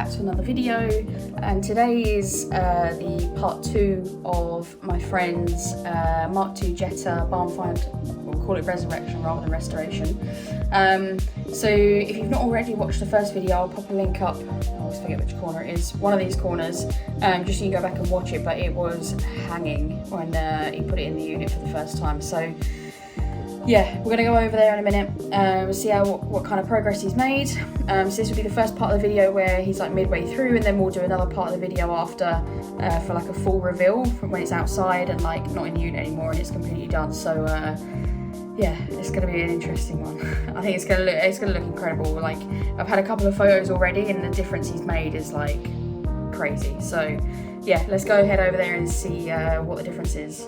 back to another video, and today is the part 2 of my friend's Mark II Jetta barn find. We'll call it resurrection rather than restoration. So if you've not already watched the first video, I'll pop a link up. I always forget which corner it is, one of these corners, just so you can go back and watch it. But it was hanging when he put it in the unit for the first time. So yeah, we're going to go over there in a minute, see what kind of progress he's made. So this will be the first part of the video where he's like midway through, and then we'll do another part of the video after for like a full reveal from when it's outside and like not in the unit anymore and it's completely done. So yeah, it's going to be an interesting one. I think it's going to look incredible. Like, I've had a couple of photos already and the difference he's made is like crazy. So yeah, let's go head over there and see what the difference is.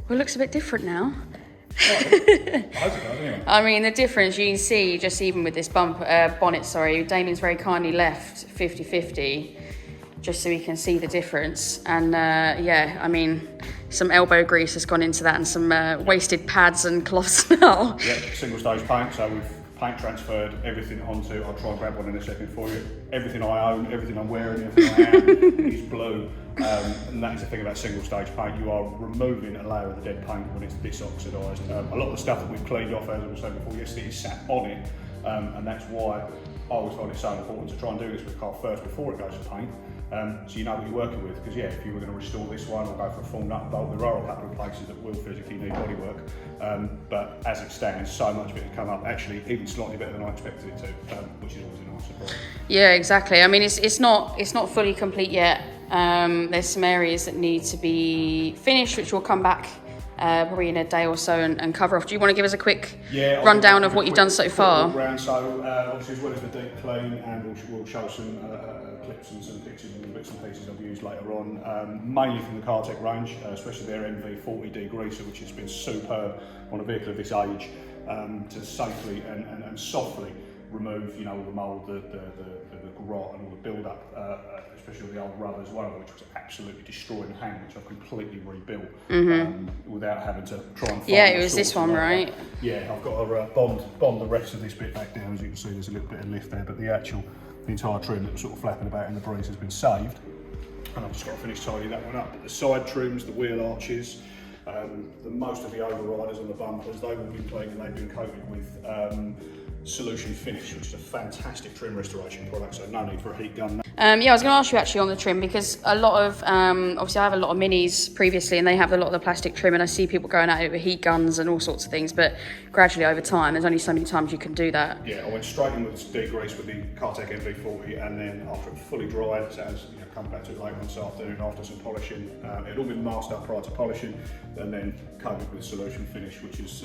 Well, it looks a bit different now. I mean, the difference you can see just even with this bonnet, Damien's very kindly left 50-50 just so we can see the difference. And yeah, I mean, some elbow grease has gone into that and some wasted pads and cloths now. Yeah, single stage paint, so we've paint transferred everything onto, I'll try and grab one in a second for you. Everything I own, everything I'm wearing, everything I am is blue. And that is the thing about single stage paint, you are removing a layer of the dead paint when it's this oxidised. A lot of the stuff that we've cleaned off, as I was saying before, yesterday, is sat on it. And that's why I always find it so important to try and do this with the car first before it goes to paint. So you know what you're working with, because yeah, if you were going to restore this one or go for a full nut and bolt, there are a couple of places that will physically need bodywork. But as it stands, so much of it has come up, actually even slightly better than I expected it to, which is always a nice surprise. Yeah, exactly. I mean, it's not fully complete yet. There's some areas that need to be finished, which will come back probably in a day or so and cover off. Do you want to give us a quick rundown of what you've done so far? So obviously, as well as the deep clean, and we'll show some clips and some pictures and bits and pieces I've used later on, mainly from the Cartech range, especially their MV40 degreaser, which has been superb on a vehicle of this age, to safely and softly remove, you know, all the mould, the grot and all the build-up, especially the old rubber as well, which was absolutely destroyed and hanged, which I've completely rebuilt without having to try and find. Yeah, it was this one, right? Yeah, I've got to bond the rest of this bit back down. As you can see, there's a little bit of lift there, but the entire trim that was sort of flapping about in the breeze has been saved. And I've just got to finish tidying that one up. But the side trims, the wheel arches, most of the overriders on the bumpers, they've all been cleaned and they've been coated with Solution Finish, which is a fantastic trim restoration product, so no need for a heat gun. Yeah, I was going to ask you actually on the trim, because a lot of, obviously I have a lot of minis previously and they have a lot of the plastic trim, and I see people going at it with heat guns and all sorts of things, but gradually over time, there's only so many times you can do that. Yeah, I went straight in with degrease with the Cartech MV40, and then after it fully dried, so as you know, come back to it later this afternoon after some polishing, it had all been masked up prior to polishing, and then coated with Solution Finish, which is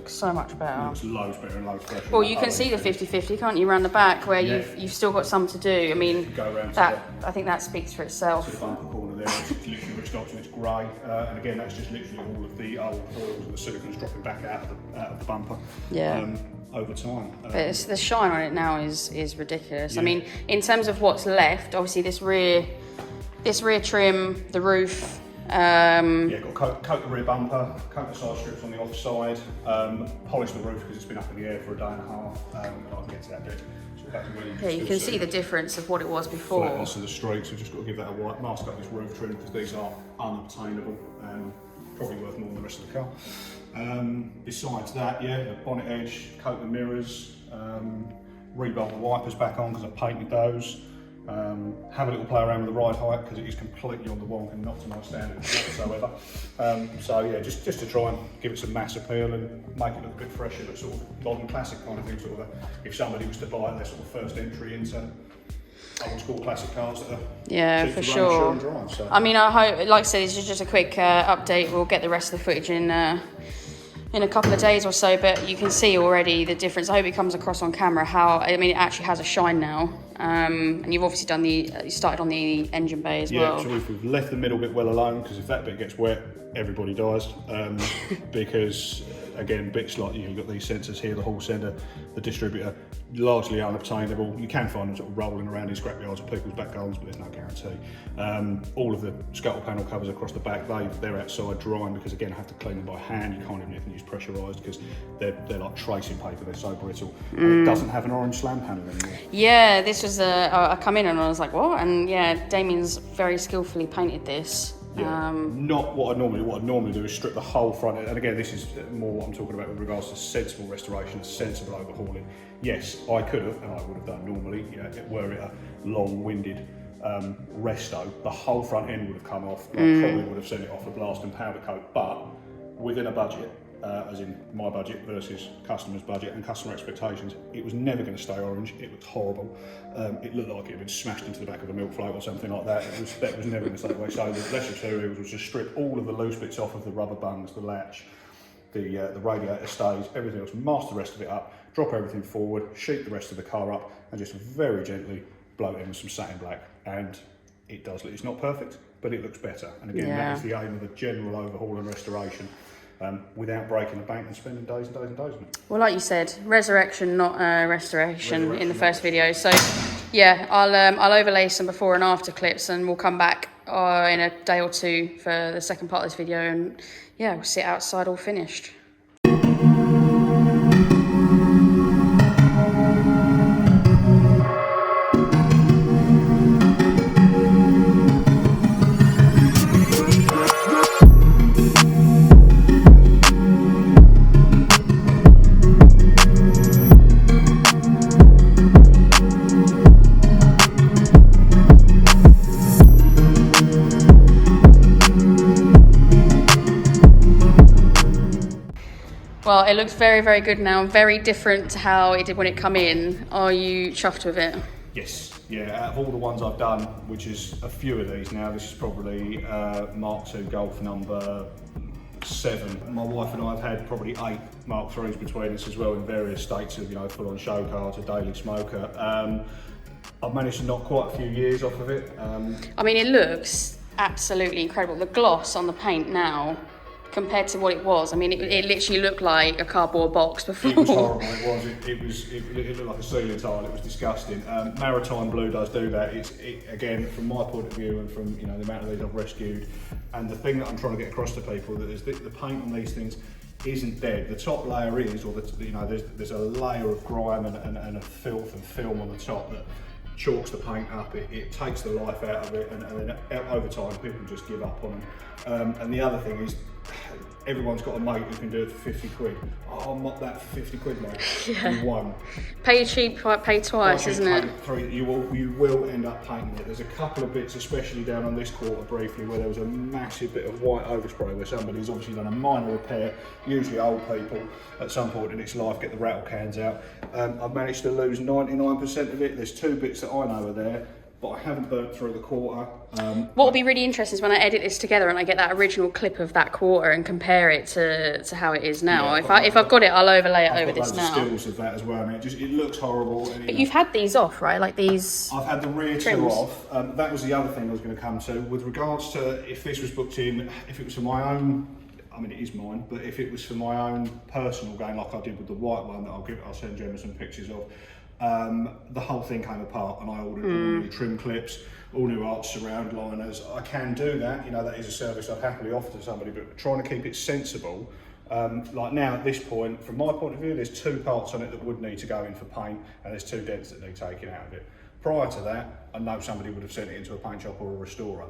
so much better. Looks loads better and loads fresher. Well, you can see the 50-50, can't you, around the back where you've still got some to do. I mean, I think that speaks for itself. The bumper corner there, it's literally rich option, it's grey, and again that's just literally all of the old oils and the silicone's dropping back out of the bumper. Yeah. Over time. But the shine on it now is ridiculous. Yeah. I mean, in terms of what's left, obviously this rear trim, the roof. Yeah, got coat the rear bumper, coat the side strips on the offside, polish the roof because it's been up in the air for a day and a half. I can get to that bit. Yeah, you can see the difference of what it was before. Flatness of the streaks, we've just got to give that a wipe, mask up this roof trim because these are unobtainable and probably worth more than the rest of the car. Besides that, yeah, the bonnet edge, coat the mirrors, rebolt the wipers back on because I painted those. Have a little play around with the ride height because it is completely on the wonk and not to my standards whatsoever. So yeah, just to try and give it some mass appeal and make it look a bit fresher, but sort of modern classic kind of thing. Sort of if somebody was to buy it, their sort of first entry into old school classic cars that are for sure. And drive, so. I mean, I hope, like I said, this is just a quick update. We'll get the rest of the footage in in a couple of days or so, but you can see already the difference. I hope it comes across on camera how, I mean, it actually has a shine now. And you've obviously done you started on the engine bay as well. Yeah, so we've left the middle bit well alone, because if that bit gets wet, everybody dies. Because again, bits like you've got these sensors here, the hall sender, the distributor, largely unobtainable. You can find them sort of rolling around in scrapyards of people's back gardens, but there's no guarantee. All of the scuttle panel covers across the back, they're outside drying, because again, I have to clean them by hand. You can't even use pressurised, because they're like tracing paper, they're so brittle. And it doesn't have an orange slam panel anymore. Yeah, this was I come in and I was like, what? And yeah, Damien's very skillfully painted this. Yeah, not what I'd normally do is strip the whole front end. And again, this is more what I'm talking about with regards to sensible restoration, sensible overhauling. Yes, I could have, and I would have done normally, were it a long-winded resto, the whole front end would have come off, and I probably would have sent it off a blast and powder coat, but within a budget, as in my budget versus customer's budget and customer expectations, it was never going to stay orange. It looked horrible. It looked like it had been smashed into the back of a milk float or something like that. That was never going to stay away. So the lesser two was just strip all of the loose bits off of the rubber bungs, the latch, the radiator stays, everything else, mask the rest of it up, drop everything forward, sheet the rest of the car up, and just very gently blow it in with some satin black. And it does. It's not perfect, but it looks better. And again, that is the aim of the general overhaul and restoration. Without breaking the bank and spending days and days and days on it. Well, like you said, resurrection, not restoration in the first video. So, yeah, I'll overlay some before and after clips, and we'll come back in a day or two for the second part of this video, and yeah, we'll sit outside all finished. Well, it looks very, very good now. Very different to how it did when it come in. Are you chuffed with it? Yes. Yeah, out of all the ones I've done, which is a few of these now, this is probably Mark II Golf number 7. My wife and I have had probably 8 Mark IIIs between us as well, in various states of, full-on show car to daily smoker. I've managed to knock quite a few years off of it. I mean, it looks absolutely incredible. The gloss on the paint now, compared to what it was, I mean, it literally looked like a cardboard box before. It was horrible. It looked like a ceiling tile. It was disgusting. Maritime blue does do that. Again, from my point of view, and from the amount of these I've rescued, and the thing that I'm trying to get across to people, that is the paint on these things isn't dead. The top layer is, or there's a layer of grime and a filth and film on the top that chalks the paint up. It takes the life out of it, and then over time people just give up on them. And the other thing is, everyone's got a mate who can do it for 50 quid. Oh, I'll mop that for 50 quid, mate. Yeah. You won't. Pay cheap, pay twice, isn't it? You will end up painting it. There's a couple of bits, especially down on this quarter briefly, where there was a massive bit of white overspray where somebody's obviously done a minor repair, usually old people, at some point in its life get the rattle cans out. I've managed to lose 99% of it. There's 2 bits that I know are there, but I haven't burnt through the quarter. What will be really interesting is when I edit this together and I get that original clip of that quarter and compare it to how it is now. Yeah, if I've got it, I'll overlay it over this now. I've got stills of that as well. I mean, it looks horrible. And, but you've had these off, right? Like these. I've had the rear trims. 2 off. That was the other thing I was going to come to with regards to if this was booked in, if it was for my own. I mean, it is mine, but if it was for my own personal game, like I did with the white one that I'll send Gemma some pictures of. The whole thing came apart, and I ordered all new trim clips, all new arch surround liners. I can do that, that is a service I'd happily offer to somebody, but trying to keep it sensible. Like now at this point, from my point of view, there's 2 parts on it that would need to go in for paint, and there's 2 dents that need taken out of it. Prior to that, I know somebody would have sent it into a paint shop or a restorer.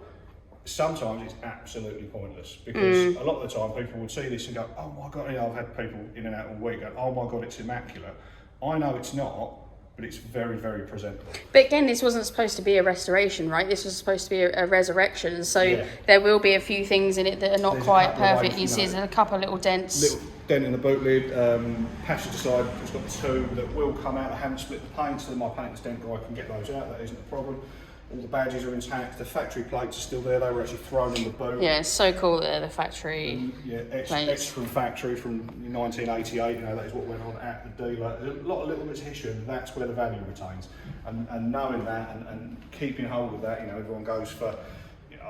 Sometimes it's absolutely pointless, because a lot of the time people would see this and go, oh my God, I've had people in and out all week go, oh my God, it's immaculate. I know it's not, but it's very, very presentable. But again, this wasn't supposed to be a restoration, right? This was supposed to be a resurrection, so there will be a few things in it that are not quite perfect. You see there's a couple of little dents. Little dent in the boot lid, passenger side, it's got 2 that will come out. I haven't split the paint, so my painter's dent guy can get those out, that isn't a problem. All the badges are intact. The factory plates are still there. They were actually thrown in the boot. Yeah, it's so cool that the factory X from factory from 1988. You know, that is what went on at the dealer. There's a lot of little bits of history, and that's where the value retains. And knowing that and keeping hold of that, you know, everyone goes for,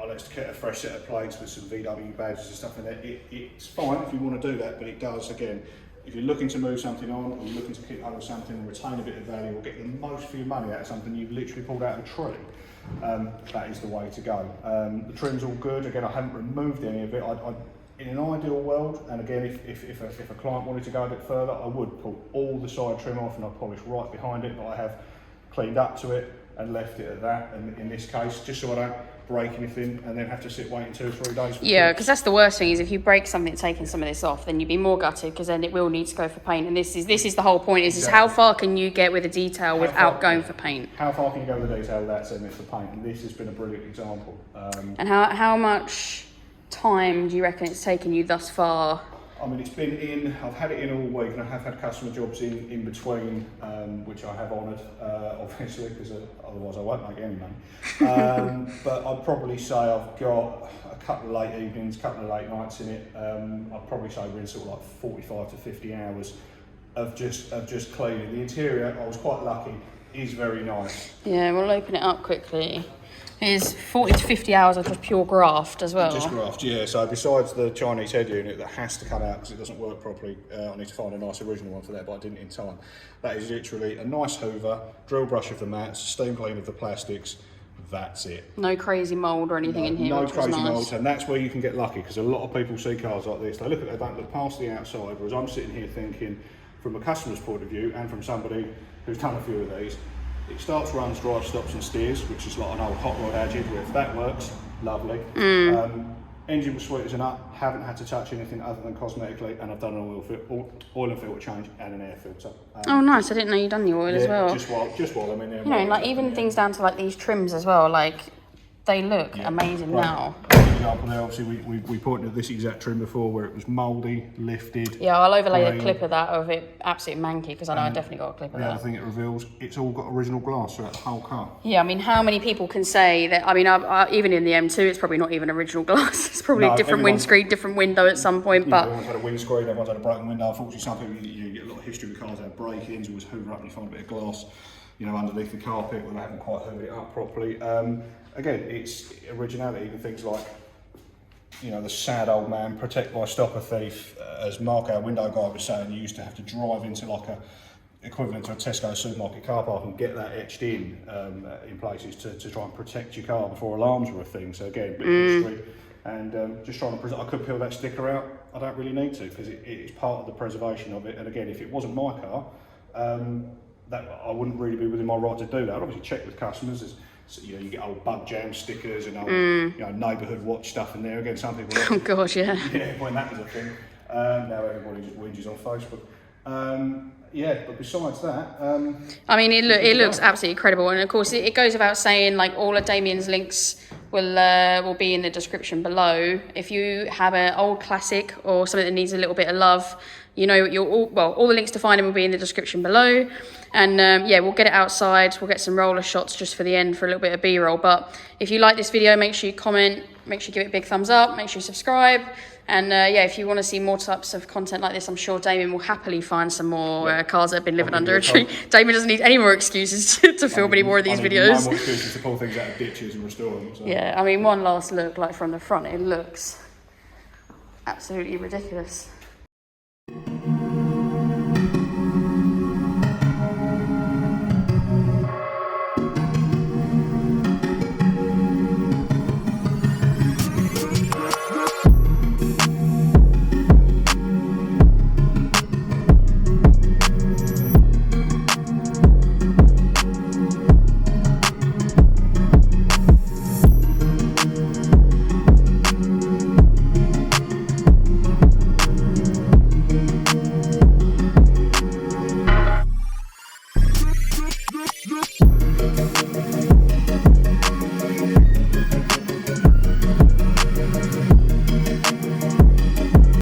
let's get a fresh set of plates with some VW badges and stuff in there. It's fine if you want to do that, but it does, again, if you're looking to move something on, or you're looking to keep hold of something and retain a bit of value, or get the most for your money out of something you've literally pulled out of a tree, that is the way to go. The trim's all good. Again, I haven't removed any of it. In an ideal world, and again, if a client wanted to go a bit further, I would pull all the side trim off and I'd polish right behind it, but I have cleaned up to it and left it at that. And in this case, just so I don't break anything and then have to sit waiting 2 or 3 days. Yeah, because that's the worst thing, is if you break something taking some of this off, then you'd be more gutted, because then it will need to go for paint. And this is the whole point, is how far can you get with the detail without going for paint? How far can you go with the detail without sending it for paint? And this has been a brilliant example. And how much time do you reckon it's taken you thus far? I mean, it's been in, I've had it in all week, and I have had customer jobs in between, which I have honoured, obviously, because otherwise I won't make any money. But I'd probably say I've got a couple of late evenings, a couple of late nights in it. I'd probably say we're in sort of like 45 to 50 hours of just cleaning. The interior, I was quite lucky, is very nice. Yeah, we'll open it up quickly. It's 40 to 50 hours of just pure graft as well. Just graft, yeah. So besides the Chinese head unit that has to come out because it doesn't work properly, I need to find a nice original one for that, but I didn't in time. That is literally a nice hoover, drill brush of the mats, steam clean of the plastics. That's it. No crazy mould or anything in here. No which crazy was nice. mould, and that's where you can get lucky, because a lot of people see cars like this. They don't look past the outside, whereas I'm sitting here thinking, from a customer's point of view, and from somebody who's done a few of these, it starts, runs, drives, stops and steers, which is like an old hot rod adage, where if that works, lovely. Engine was sweet as a nut, haven't had to touch anything other than cosmetically, and I've done an oil and filter change and an air filter. Oh nice, I didn't know you'd done the oil as well. Just while I'm in there. You know, like even things down to like these trims as well, like they look amazing now. For example, there obviously we pointed at this exact trim before where it was mouldy, lifted. Yeah, I'll overlay a clip of that of it absolutely manky, because I know I definitely got a clip of that. The other thing it reveals, it's all got original glass throughout the whole car. Yeah, I mean, how many people can say that? I mean, even in the M2, it's probably not even original glass. It's probably a different windscreen, different window at some point. But everyone's had a windscreen, everyone's had a broken window. Unfortunately, some people, you get a lot of history with cars that have break-ins. You always hoover up and you find a bit of glass, you know, underneath the carpet when they haven't quite hoovered it up properly. Again, it's originality, even things like, you know, the sad old man, protect by stop a thief. As Mark, our window guy, was saying, you used to have to drive into like a equivalent to a Tesco supermarket car park and get that etched in places to try and protect your car before alarms were a thing. So again, a bit of history, and just trying to present. I could peel that sticker out. I don't really need to, because it's part of the preservation of it. And again, if it wasn't my car, that I wouldn't really be within my right to do that. I'd obviously check with customers. So, you know, you get old bug jam stickers and old, you know, neighbourhood watch stuff in there. Again, some people. Oh gosh, yeah. Yeah, when that was a thing. Now everybody just whinges on Facebook. Yeah, but besides that, I mean, it looks absolutely incredible, and of course, it goes without saying, like all of Damien's links will be in the description below. If you have an old classic or something that needs a little bit of love, you know, all the links to find them will be in the description below. And yeah, we'll get it outside. We'll get some roller shots just for the end for a little bit of B-roll. But if you like this video, make sure you comment, make sure you give it a big thumbs up, make sure you subscribe. And yeah, if you want to see more types of content like this, I'm sure Damien will happily find some more cars that have been living under a tree. Damien doesn't need any more excuses to film any more of these videos. No more excuses to pull things out of ditches and restore them. So. Yeah, I mean, one last look, like from the front, it looks absolutely ridiculous.